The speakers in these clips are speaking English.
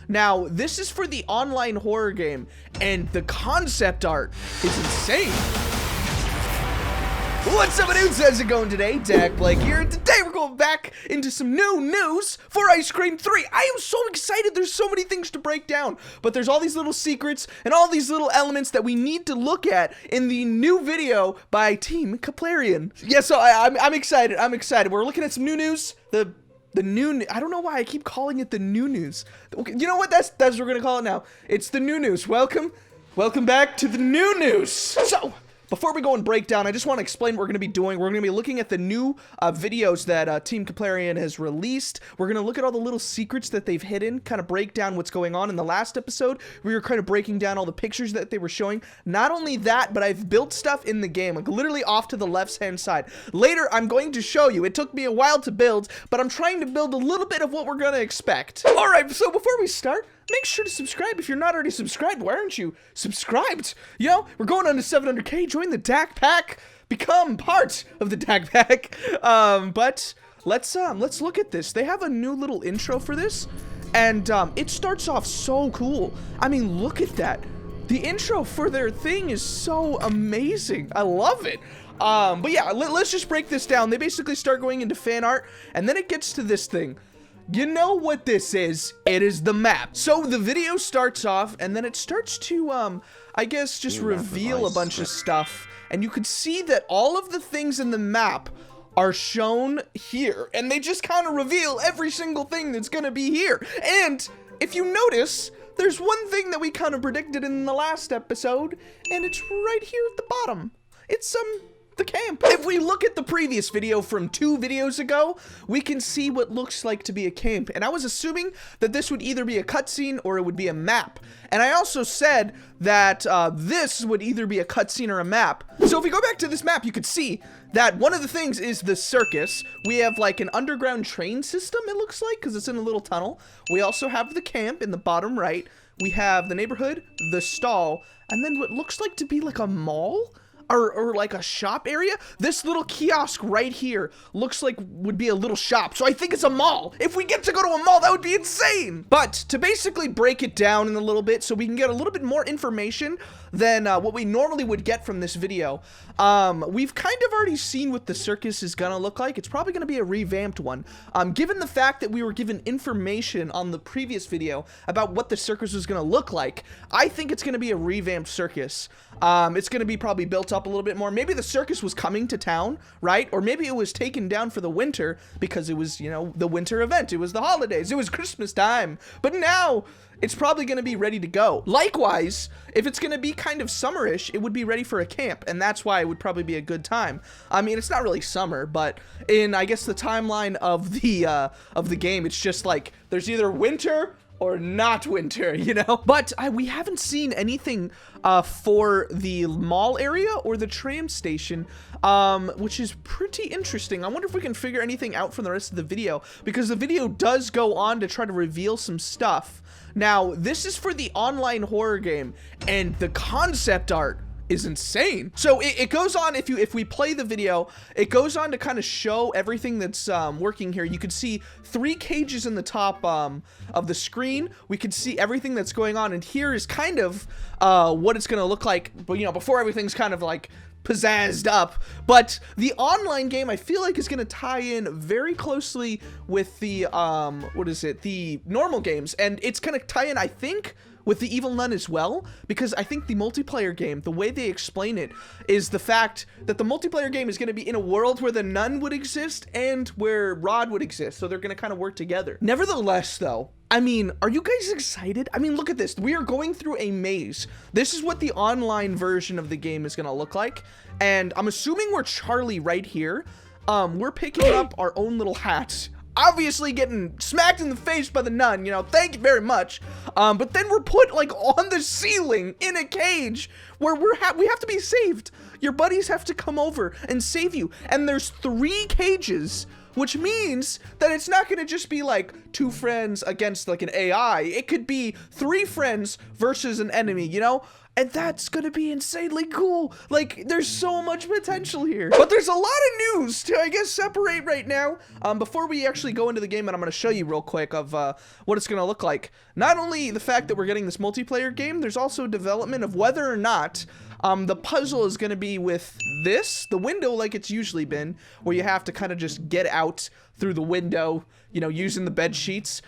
Now, this is for the online horror game, and the concept art is insane. What's up, dudes? How's it going today? Dak Blake here, and today we're going back into some new news for Ice Cream 3. I am so excited. There's so many things to break down, but there's all these little secrets and all these little elements that we need to look at in the new video by Team Kaplarian. Yeah, so I'm excited. I'm excited. We're looking at some new news. The new, I don't know why I keep calling it the new news. Okay, you know what? That's what we're gonna call it now. It's the new news. Welcome back to the new news. So, before we go and break down, I just want to explain what we're going to be doing. We're going to be looking at the new videos that Team Kaplarian has released. We're going to look at all the little secrets that they've hidden, kind of break down what's going on. In the last episode, we were kind of breaking down all the pictures that they were showing. Not only that, but I've built stuff in the game, like literally off to the left-hand side. Later, I'm going to show you. It took me a while to build, but I'm trying to build a little bit of what we're going to expect. All right, so before we start, make sure to subscribe if you're not already subscribed. Why aren't you subscribed? You know, we're going on to 700K. Join the Dak Pack. Become part of the Dak Pack. But let's look at this. They have a new little intro for this, and it starts off so cool. I mean, look at that. The intro for their thing is so amazing. I love it. But yeah, let's just break this down. They basically start going into fan art, and then it gets to this thing. You know what this is? It is the map. So the video starts off, and then it starts to, I guess, just reveal a bunch of stuff. And you could see that all of the things in the map are shown here. And they just kind of reveal every single thing that's gonna be here. And if you notice, there's one thing that we kind of predicted in the last episode, and it's right here at the bottom. It's, the camp. If we look at the previous video from 2 videos ago, we can see what looks like to be a camp. And I was assuming that this would either be a cutscene or it would be a map. And I also said that this would either be a cutscene or a map. So if we go back to this map, you could see that one of the things is the circus. We have like an underground train system, it looks like, because it's in a little tunnel. We also have the camp in the bottom right. We have the neighborhood, the stall, and then what looks like to be like a mall? Or like a shop area. This little kiosk right here looks like would be a little shop. So I think it's a mall. If we get to go to a mall, that would be insane. But to basically break it down in a little bit so we can get a little bit more information than what we normally would get from this video, we've kind of already seen what the circus is gonna look like. It's probably gonna be a revamped one. Given the fact that we were given information on the previous video about what the circus was gonna look like, I think it's gonna be a revamped circus. It's gonna be probably built up a little bit more. Maybe the circus was coming to town, right? Or maybe it was taken down for the winter because it was, you know, the winter event. It was the holidays. It was Christmas time. But now it's probably going to be ready to go. Likewise, if it's going to be kind of summerish, it would be ready for a camp, and that's why it would probably be a good time. I mean, it's not really summer, but in, I guess, the timeline of the game, it's just like there's either winter or not winter, you know? But we haven't seen anything for the mall area or the tram station, which is pretty interesting. I wonder if we can figure anything out from the rest of the video, because the video does go on to try to reveal some stuff. Now, this is for the online horror game, and the concept art is insane. So it goes on, if we play the video, it goes on to kind of show everything that's working here. You can see 3 cages in the top of the screen. We can see everything that's going on, and here is kind of what it's gonna look like, but you know, before everything's kind of like pizzazzed up. But the online game, I feel like, is going to tie in very closely with the the normal games, and it's going to tie in, I think, with the Evil Nun as well, because I think the multiplayer game, the way they explain it, is the fact that the multiplayer game is going to be in a world where the nun would exist and where Rod would exist, so they're going to kind of work together. Nevertheless, though, I mean, are you guys excited? I mean, look at this. We are going through a maze. This is what the online version of the game is going to look like, and I'm assuming we're Charlie right here. We're picking up our own little hats. Obviously getting smacked in the face by the nun, you know, thank you very much. But then we're put like on the ceiling in a cage where we have to be saved. Your buddies have to come over and save you. And there's 3 cages which means that it's not going to just be like 2 friends against like an AI. It could be 3 friends versus an enemy, you know? And that's gonna be insanely cool. Like, there's so much potential here. But there's a lot of news to, I guess, separate right now. Before we actually go into the game, and I'm gonna show you real quick of what it's gonna look like. Not only the fact that we're getting this multiplayer game, there's also development of whether or not the puzzle is gonna be with this, the window like it's usually been, where you have to kind of just get out through the window, you know, using the bed sheets.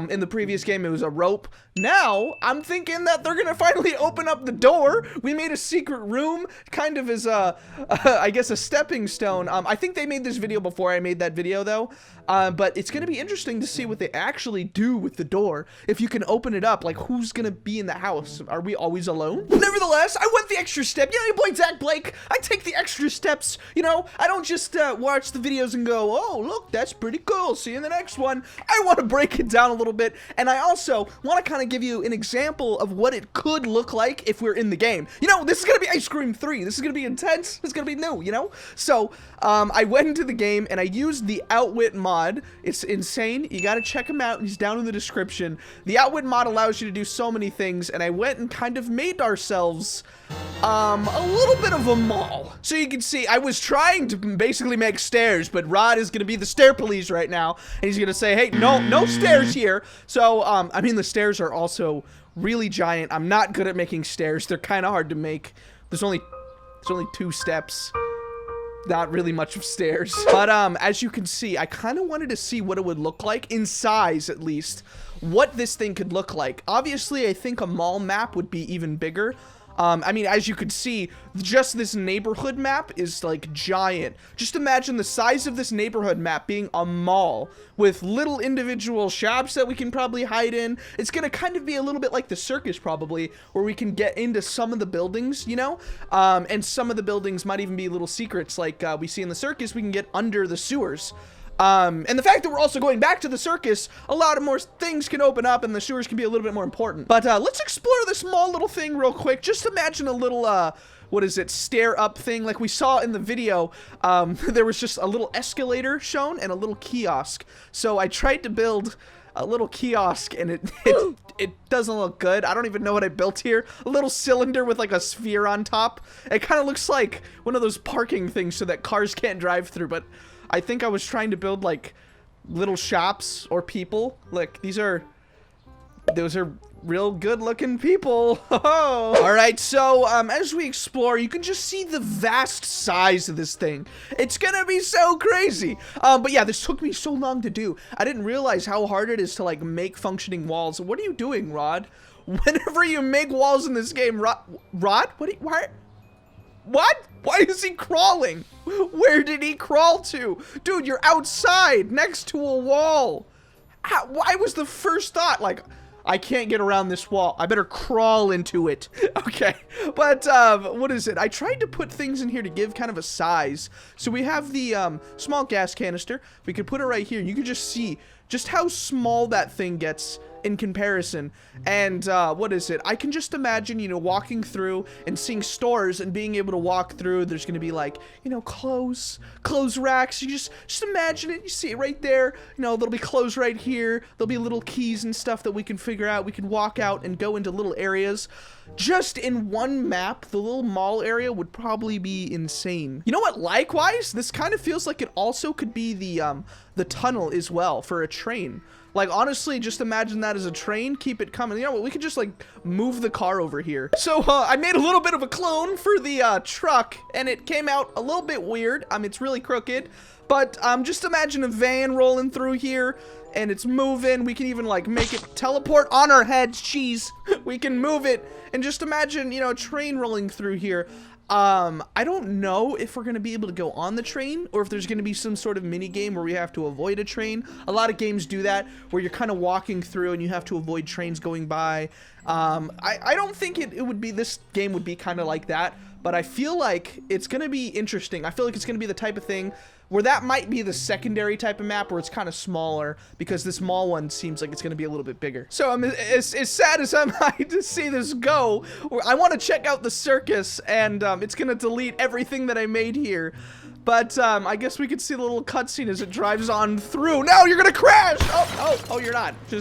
In the previous game, it was a rope. Now, I'm thinking that they're gonna finally open up the door. We made a secret room, kind of as a, I guess, a stepping stone. I think they made this video before I made that video, though. But it's gonna be interesting to see what they actually do with the door. If you can open it up, like, who's gonna be in the house? Are we always alone? Nevertheless, I went the extra step. You know, your boy Zach Blake, I take the extra steps. You know, I don't just watch the videos and go, oh, look, that's pretty cool. See you in the next one. I want to break it down a little bit, and I also want to kind of give you an example of what it could look like if we're in the game. You know, this is gonna be Ice Cream 3. This is gonna be intense. This is gonna be new, you know? So, I went into the game and I used the Outwit mod. It's insane. You gotta check him out. He's down in the description. The Outwit mod allows you to do so many things, and I went and kind of made ourselves a little bit of a mall. So you can see, I was trying to basically make stairs, but Rod is gonna be the stair police right now, and he's gonna say, hey, no stairs here. So, I mean, the stairs are also really giant. I'm not good at making stairs. They're kind of hard to make. There's only 2 steps. Not really much of stairs. But, as you can see, I kind of wanted to see what it would look like, in size at least, what this thing could look like. Obviously, I think a mall map would be even bigger. I mean, as you could see, just this neighborhood map is like giant. Just imagine the size of this neighborhood map being a mall with little individual shops that we can probably hide in. It's gonna kind of be a little bit like the circus probably, where we can get into some of the buildings, you know? And some of the buildings might even be little secrets like we see in the circus. We can get under the sewers. And the fact that we're also going back to the circus, a lot of more things can open up and the sewers can be a little bit more important. But let's explore this small little thing real quick. Just imagine a little, what is it, stair up thing like we saw in the video. There was just a little escalator shown and a little kiosk. So I tried to build a little kiosk and it doesn't look good. I don't even know what I built here. A little cylinder with like a sphere on top. It kind of looks like one of those parking things so that cars can't drive through, but I think I was trying to build like little shops or people. Like those are real good looking people. All right, so as we explore, you can just see the vast size of this thing. It's gonna be so crazy. But yeah, this took me so long to do. I didn't realize how hard it is to like make functioning walls. What are you doing, Rod? Whenever you make walls in this game, Rod, what? Why is he crawling? Where did he crawl to? Dude, you're outside next to a wall. Why was the first thought like, I can't get around this wall. I better crawl into it. Okay, but what is it? I tried to put things in here to give kind of a size. So we have the small gas canister. We could put it right here. You can just see just how small that thing gets in comparison. And what is it? I can just imagine, you know, walking through and seeing stores and being able to walk through. There's gonna be like, you know, clothes racks. You just imagine it. You see it right there. You know, there'll be clothes right here. There'll be little keys and stuff that we can figure out. We can walk out and go into little areas. Just in one map, the little mall area would probably be insane. You know what? Likewise, this kind of feels like it also could be the tunnel as well for a train. Like, honestly, just imagine that as a train. Keep it coming. You know what? We could just, like, move the car over here. So, I made a little bit of a clone for the truck, and it came out a little bit weird. It's really crooked. But, just imagine a van rolling through here, and it's moving. We can even, like, make it teleport on our heads. Jeez. We can move it. And just imagine, you know, a train rolling through here. I don't know if we're going to be able to go on the train or if there's going to be some sort of mini game where we have to avoid a train. A lot of games do that where you're kind of walking through and you have to avoid trains going by. I don't think this game would be kind of like that, but I feel like it's going to be interesting. I feel like it's going to be the type of thing where that might be the secondary type of map where it's kind of smaller because this small one seems like it's going to be a little bit bigger. So as sad as I'm to see this go, I want to check out the circus and it's going to delete everything that I made here. But I guess we could see the little cutscene as it drives on through. No, you're gonna crash! Oh, you're not. You're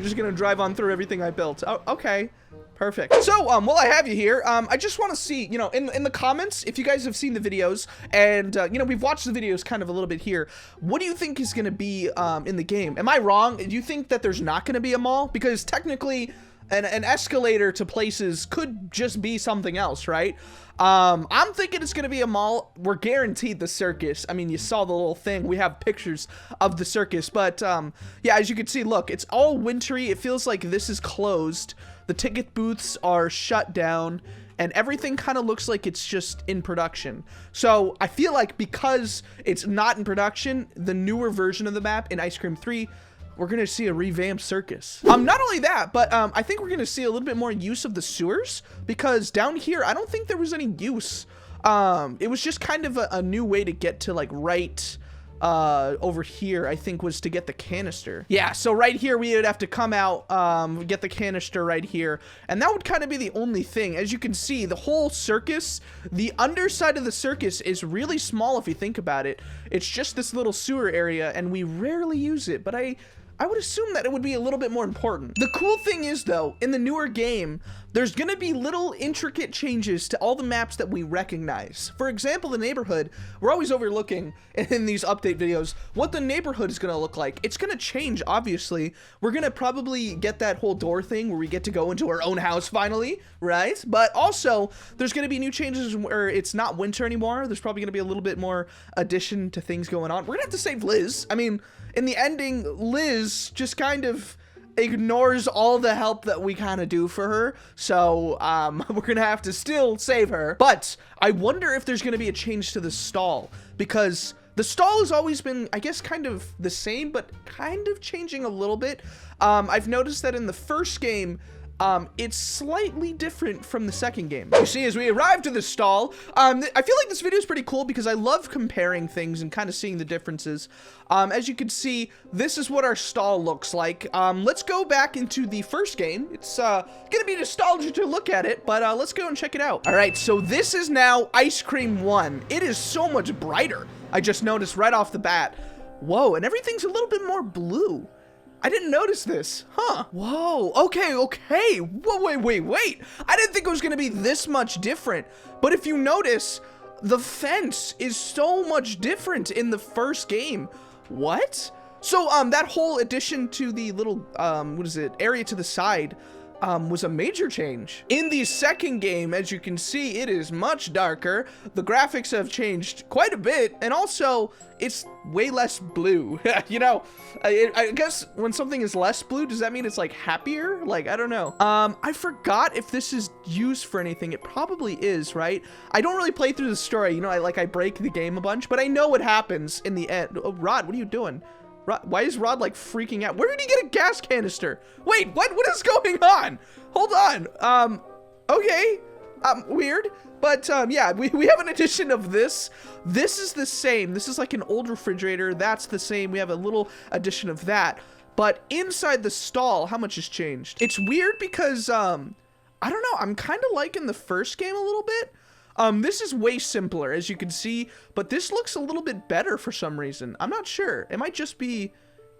just gonna drive on through everything I built. Oh, okay. Perfect. So, while I have you here, I just want to see, you know, in the comments, if you guys have seen the videos, and, you know, we've watched the videos kind of a little bit here, what do you think is going to be, in the game? Am I wrong? Do you think that there's not going to be a mall? Because technically, an escalator to places could just be something else, right? I'm thinking it's gonna be a mall. We're guaranteed the circus. I mean, you saw the little thing. We have pictures of the circus, but yeah, as you can see, look, it's all wintry. It feels like this is closed. The ticket booths are shut down, and everything kind of looks like it's just in production. So I feel like because it's not in production, the newer version of the map in Ice Cream 3, we're gonna see a revamped circus. Not only that, but I think we're gonna see a little bit more use of the sewers, because down here, I don't think there was any use. It was just kind of a new way to get to like right over here, I think, was to get the canister. Yeah, so right here we would have to come out, get the canister right here, and that would kind of be the only thing. As you can see, the whole circus, the underside of the circus is really small if you think about it. It's just this little sewer area, and we rarely use it, but I would assume that it would be a little bit more important. The cool thing is, though, in the newer game, there's gonna be little intricate changes to all the maps that we recognize. For example, the neighborhood, we're always overlooking in these update videos what the neighborhood is gonna look like. It's gonna change, obviously. We're gonna probably get that whole door thing where we get to go into our own house finally, right? But also, there's gonna be new changes where it's not winter anymore. There's probably gonna be a little bit more addition to things going on. We're gonna have to save Liz. I mean, in the ending, Liz just kind of ignores all the help that we kind of do for her, so we're gonna have to still save her. But I wonder if there's gonna be a change to the stall, because the stall has always been, I guess, kind of the same, but kind of changing a little bit. I've noticed that in the first game, it's slightly different from the second game. You see, as we arrive to the stall, I feel like this video is pretty cool because I love comparing things and kind of seeing the differences. As you can see, this is what our stall looks like. Let's go back into the first game. It's gonna be nostalgia to look at it, but let's go and check it out. All right, so this is now Ice Cream 1. It is so much brighter. I just noticed right off the bat. Whoa, and everything's a little bit more blue. I didn't notice this. Huh. Whoa. Okay. Whoa, wait. I didn't think it was going to be this much different. But if you notice, the fence is so much different in the first game. What? So, that whole addition to the little, area to the side, was a major change. In the second game, as you can see, it is much darker. The graphics have changed quite a bit, and also it's way less blue. You know, I guess when something is less blue, does that mean it's like happier? Like, I don't know. I forgot if this is used for anything. It probably is, right? I don't really play through the story. You know, I break the game a bunch, but I know what happens in the end. Oh, Rod, what are you doing? Why is Rod like freaking out? Where did he get a gas canister? Wait, what is going on? Hold on. Okay. Weird. But yeah, we have an addition of this. This is the same. This is like an old refrigerator. That's the same. We have a little addition of that. But inside the stall, how much has changed? It's weird because I don't know. I'm kind of liking the first game a little bit. This is way simpler, as you can see, but this looks a little bit better for some reason. I'm not sure. It might just be,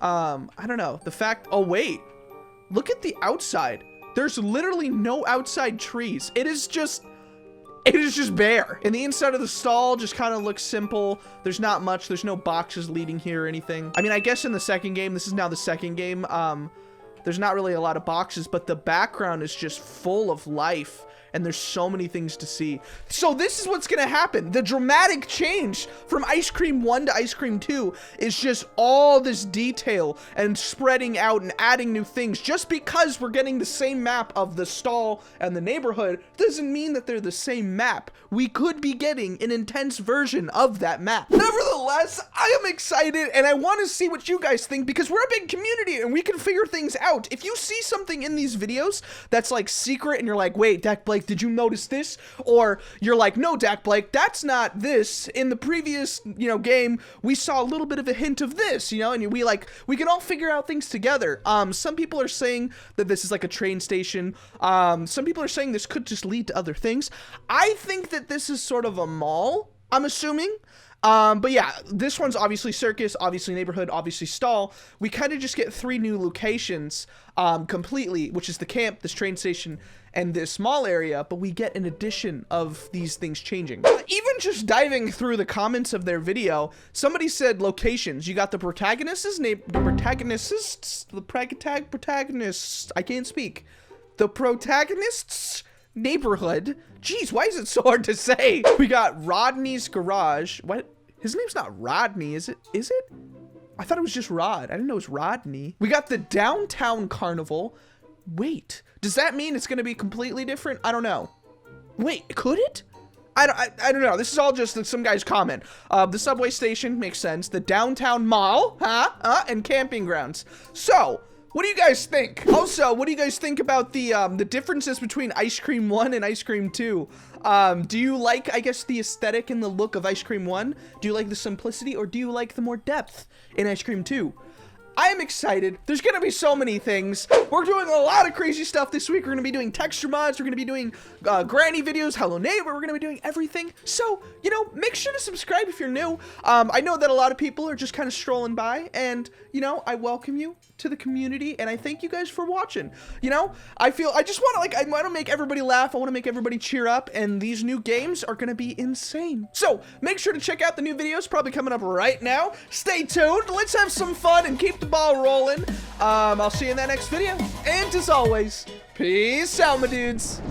I don't know, the fact, oh wait, look at the outside. There's literally no outside trees. It is just bare. And the inside of the stall just kind of looks simple. There's not much. There's no boxes leading here or anything. I mean, I guess in the second game, this is now the second game, there's not really a lot of boxes, but the background is just full of life. And there's so many things to see. So this is what's gonna happen. The dramatic change from Ice Cream 1 to Ice Cream 2 is just all this detail and spreading out and adding new things. Just because we're getting the same map of the stall and the neighborhood doesn't mean that they're the same map. We could be getting an intense version of that map. Nevertheless, I am excited and I want to see what you guys think because we're a big community and we can figure things out. If you see something in these videos that's like secret and you're like, wait, Dak Blake, did you notice this? Or you're like, no, Dak Blake, that's not this. In the previous, you know, game, we saw a little bit of a hint of this, you know, and we can all figure out things together. Some people are saying that this is like a train station. Some people are saying this could just lead to other things. I think that this is sort of a mall, I'm assuming. But yeah, this one's obviously circus, obviously neighborhood, obviously stall. We kind of just get 3 new locations completely, which is the camp, this train station, and this mall area, but we get an addition of these things changing. Even just diving through the comments of their video, somebody said locations. You got the protagonists, I can't speak. The protagonists' neighborhood. Jeez, why is it so hard to say? We got Rodney's garage. What? His name's not Rodney, is it? Is it? I thought it was just Rod. I didn't know it was Rodney. We got the downtown carnival. Wait, does that mean it's gonna be completely different? I don't know. Wait, could it? I don't know. This is all just some guy's comment. The subway station makes sense. The downtown mall, and camping grounds. So, what do you guys think? Also, what do you guys think about the differences between Ice Cream 1 and Ice Cream 2? Do you like, I guess, the aesthetic and the look of Ice Cream 1? Do you like the simplicity, or do you like the more depth in Ice Cream 2? I am excited. There's gonna be so many things. We're doing a lot of crazy stuff this week. We're gonna be doing texture mods. We're gonna be doing granny videos, Hello Neighbor. We're gonna be doing everything. So, you know, make sure to subscribe if you're new. I know that a lot of people are just kind of strolling by, and, you know, I welcome you to the community, and I thank you guys for watching. You know, I just want to, I want to make everybody laugh. I want to make everybody cheer up, and these new games are gonna be insane. So, make sure to check out the new videos, probably coming up right now. Stay tuned. Let's have some fun and keep the ball rolling. I'll see you in that next video. And as always, peace out, my dudes.